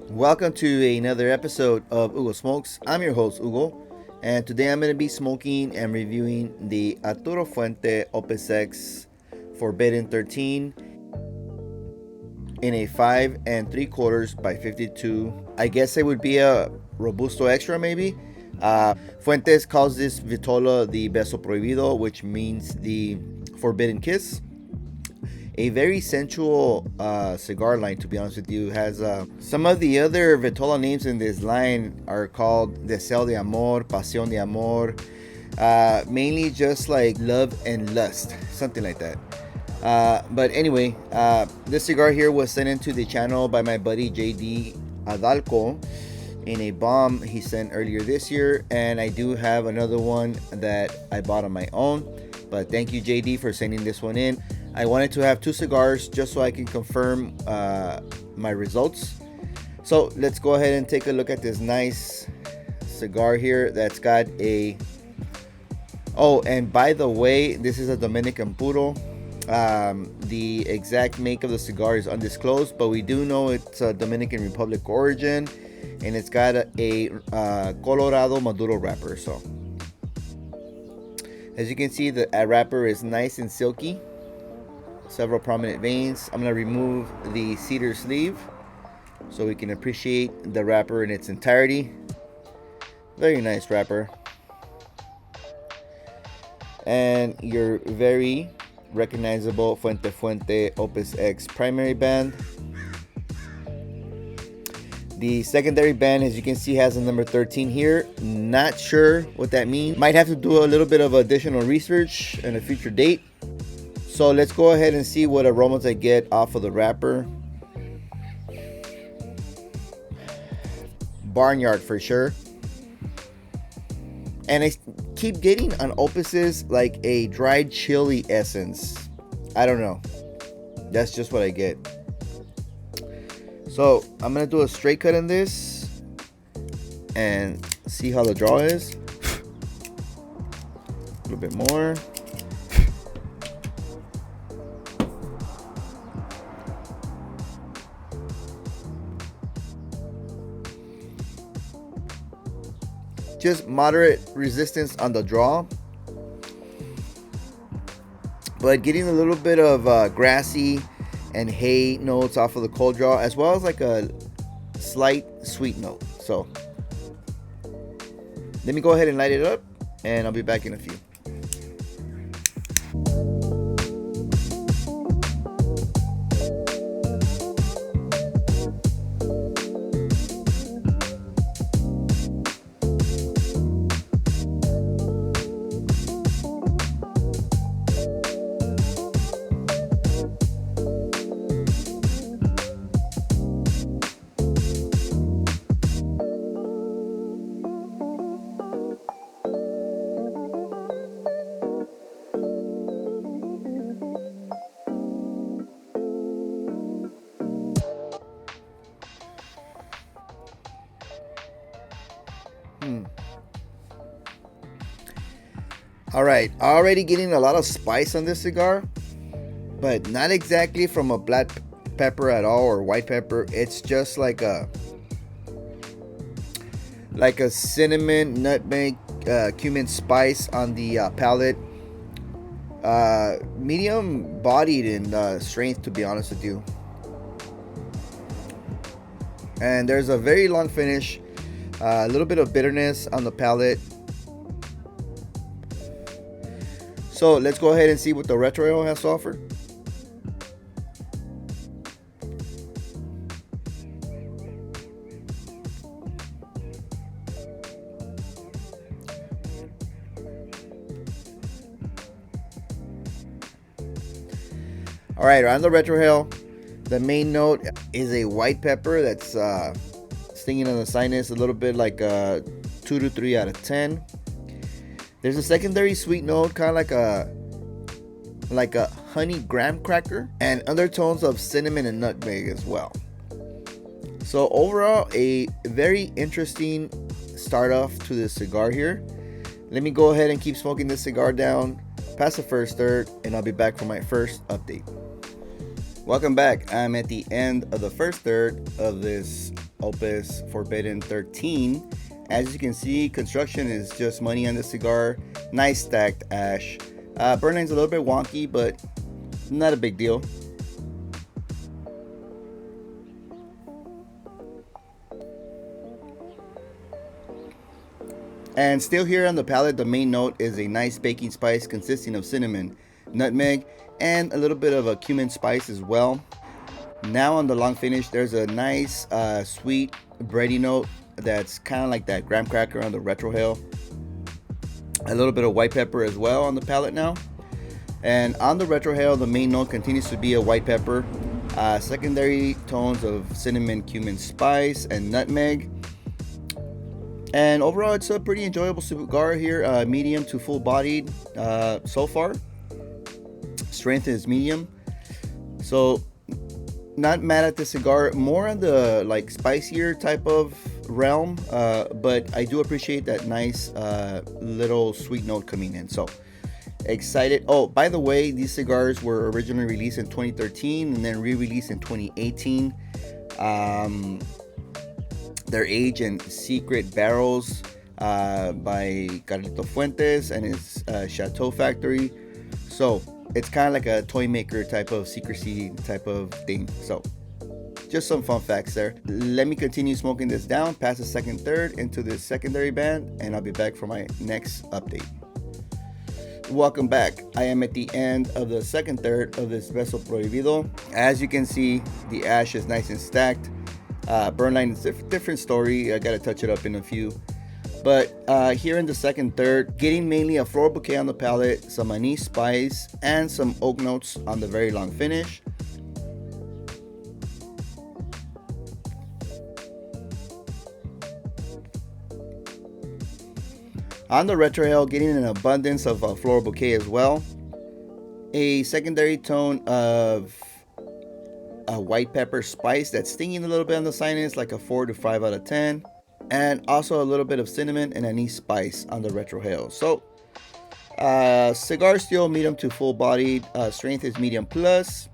Welcome to another episode of Hugo Smokes. I'm your host, Hugo, and today I'm going to be smoking and reviewing the Arturo Fuente Opus X Forbidden 13 in a 5 3/4 by 52. I guess it would be a robusto extra, maybe. Fuentes calls this vitola the Beso Prohibido, which means the forbidden kiss. A very sensual cigar line, to be honest with you. Has some of the other vitola names in this line are called Deseo de Amor, Pasión de Amor, mainly just like love and lust, something like that. But anyway, this cigar here was sent into the channel by my buddy JD Adalco in a bomb he sent earlier this year, and I do have another one that I bought on my own, but thank you JD for sending this one in. I wanted to have two cigars just so I can confirm my results. So let's go ahead and take a look at this nice cigar here that's got a... Oh, and by the way, this is a Dominican Puro. The exact make of the cigar is undisclosed, but we do know it's a Dominican Republic origin, and it's got a Colorado Maduro wrapper. So as you can see, the wrapper is nice and silky. Several prominent veins. I'm going to remove the cedar sleeve so we can appreciate the wrapper in its entirety. Very nice wrapper. And your very recognizable Fuente Opus X primary band. The secondary band, as you can see, has a number 13 here. Not sure what that means. Might have to do a little bit of additional research in a future date. So let's go ahead and see what aromas I get off of the wrapper. Barnyard for sure. And I keep getting on Opuses like a dried chili essence. I don't know. That's just what I get. So I'm going to do a straight cut in this and see how the draw is. A little bit more. Just moderate resistance on the draw, but getting a little bit of grassy and hay notes off of the cold draw, as well as like a slight sweet note. So let me go ahead and light it up, and I'll be back in a few. Alright, already getting a lot of spice on this cigar, but not exactly from a black pepper at all or white pepper. It's just like a cinnamon, nutmeg, cumin spice on the palate. Medium bodied in strength, to be honest with you. And there's a very long finish, a little bit of bitterness on the palate. So let's go ahead and see what the retro has to offer. All right, on the retrohale, the main note is a white pepper that's stinging on the sinus, a little bit like a 2 to 3 out of 10. There's a secondary sweet note, kind of like a honey graham cracker, and undertones of cinnamon and nutmeg as well. So overall, a very interesting start off to this cigar here. Let me go ahead and keep smoking this cigar down past the first third, and I'll be back for my first update. Welcome back. I'm at the end of the first third of this Opus Forbidden 13. As you can see, construction is just money on the cigar. Nice stacked ash. Burn line's a little bit wonky, but not a big deal. And still here on the palate, the main note is a nice baking spice consisting of cinnamon, nutmeg, and a little bit of a cumin spice as well. Now on the long finish, there's a nice sweet bready note that's kind of like that graham cracker on the retrohale. A little bit of white pepper as well on the palate now. And on the retrohale, the main note continues to be a white pepper. Secondary tones of cinnamon, cumin spice, and nutmeg. And overall, it's a pretty enjoyable cigar here, medium to full bodied so far. Strength is medium, so not mad at the cigar. More on the like spicier type of realm, but I do appreciate that nice little sweet note coming in. So excited. Oh, by the way, these cigars were originally released in 2013 and then re-released in 2018. They're aged in secret barrels by Arturo Fuente and his Chateau factory. So it's kind of like a toy maker type of secrecy type of thing. So just some fun facts there. Let me continue smoking this down past the second third into this secondary band, and I'll be back for my next update. Welcome back. I am at the end of the second third of this Beso Prohibido. As you can see, the ash is nice and stacked. Burn line is a different story. I gotta touch it up in a few. But here in the second third, getting mainly a floral bouquet on the palate, some anise spice, and some oak notes on the very long finish. On the retrohale, getting an abundance of floral bouquet as well. A secondary tone of a white pepper spice that's stinging a little bit on the sinus, like a 4 to 5 out of 10. And also a little bit of cinnamon and anise spice on the retrohale. So cigar still medium to full bodied. Strength is medium plus.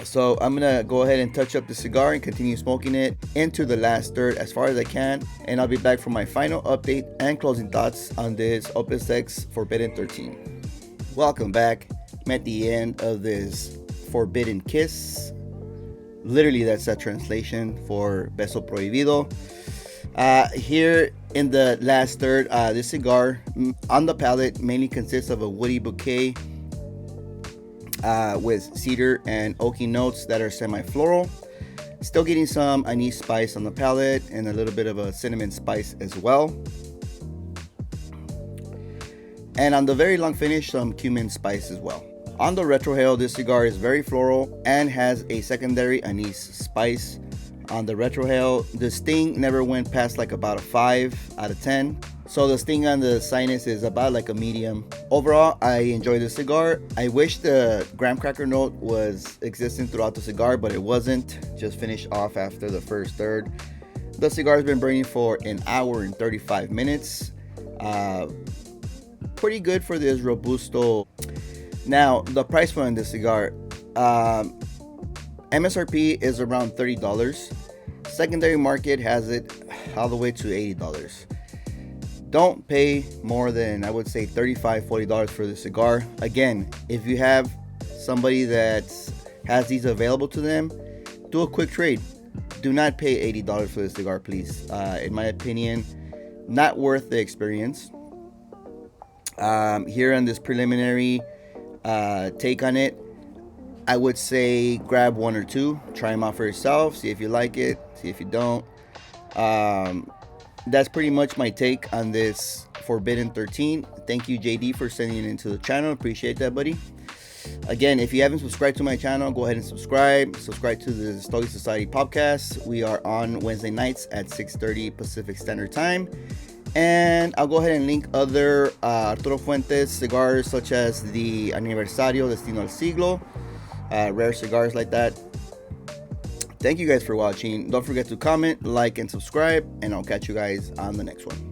So I'm gonna go ahead and touch up the cigar and continue smoking it into the last third as far as I can, and I'll be back for my final update and closing thoughts on this Opus X Forbidden 13. Welcome back. I'm at the end of this Forbidden Kiss. Literally, that's a translation for Beso Prohibido. Here in the last third, this cigar on the palate mainly consists of a woody bouquet with cedar and oaky notes that are semi-floral. Still getting some anise spice on the palate and a little bit of a cinnamon spice as well. And on the very long finish, some cumin spice as well. On the retrohale, this cigar is very floral and has a secondary anise spice. On the retrohale, the sting never went past like about a 5 out of 10. So the sting on the sinus is about like a medium. Overall, I enjoy the cigar. I wish the graham cracker note was existing throughout the cigar, but it wasn't. Just finished off after the first third. The cigar has been burning for an hour and 35 minutes. Pretty good for this robusto. Now, the price point on this cigar, MSRP is around $30. Secondary market has it all the way to $80. Don't pay more than, I would say, $35, $40 for the cigar. Again, if you have somebody that has these available to them, do a quick trade. Do not pay $80 for the cigar, please. In my opinion, not worth the experience. Here on this preliminary take on it, I would say grab one or two, try them out for yourself, see if you like it, see if you don't. That's pretty much my take on this Forbidden 13. Thank you, JD, for sending it into the channel. Appreciate that, buddy. Again, if you haven't subscribed to my channel, go ahead and subscribe. Subscribe to the Stogie Society podcast. We are on Wednesday nights at 6:30 Pacific Standard Time. And I'll go ahead and link other Arturo Fuentes cigars, such as the Aniversario Destino al Siglo, rare cigars like that. Thank you guys for watching. Don't forget to comment, like, and subscribe, and I'll catch you guys on the next one.